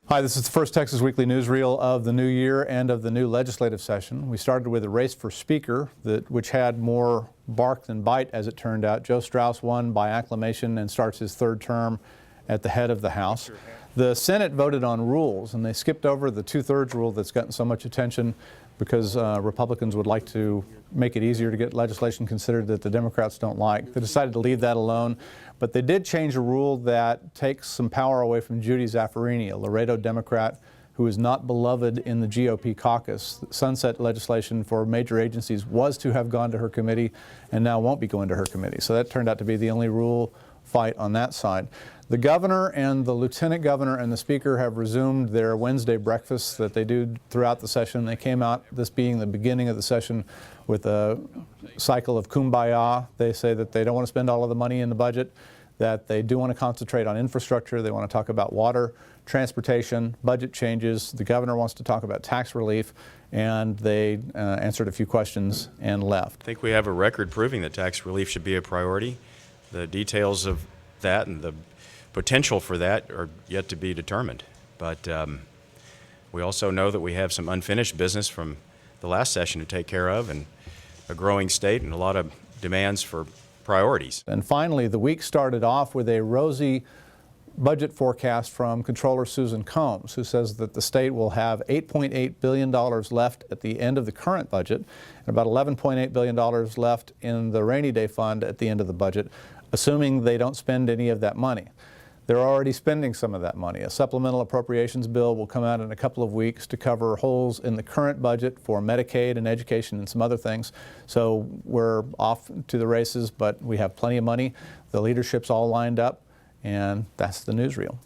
Hi, this is the first Texas Weekly Newsreel of the new year and of the new legislative session. We started with a race for Speaker, which had more bark than bite, as it turned out. Joe Straus won by acclamation and starts his third term at the head of the House. The Senate voted on rules, and they skipped over the two-thirds rule that's gotten so much attention because Republicans would like to make it easier to get legislation considered that the Democrats don't like. They decided to leave that alone, but they did change a rule that takes some power away from Judy Zaffirini, a Laredo Democrat who is not beloved in the GOP caucus. Sunset legislation for major agencies was to have gone to her committee and now won't be going to her committee. So that turned out to be the only rule fight on that side. The governor and the lieutenant governor and the speaker have resumed their Wednesday breakfasts that they do throughout the session. They came out, this being the beginning of the session, with a cycle of kumbaya. They say that they don't want to spend all of the money in the budget, that they do want to concentrate on infrastructure. They want to talk about water, transportation, budget changes. The governor wants to talk about tax relief, and they answered a few questions and left. I think we have a record proving that tax relief should be a priority. The details of that and the potential for that are yet to be determined. But we also know that we have some unfinished business from the last session to take care of, and a growing state and a lot of demands for priorities. And finally, the week started off with a rosy budget forecast from Comptroller Susan Combs, who says that the state will have $8.8 billion left at the end of the current budget and about $11.8 billion left in the rainy day fund at the end of the budget, assuming they don't spend any of that money. They're already spending some of that money. A supplemental appropriations bill will come out in a couple of weeks to cover holes in the current budget for Medicaid and education and some other things. So we're off to the races, but we have plenty of money. The leadership's all lined up, and that's the newsreel.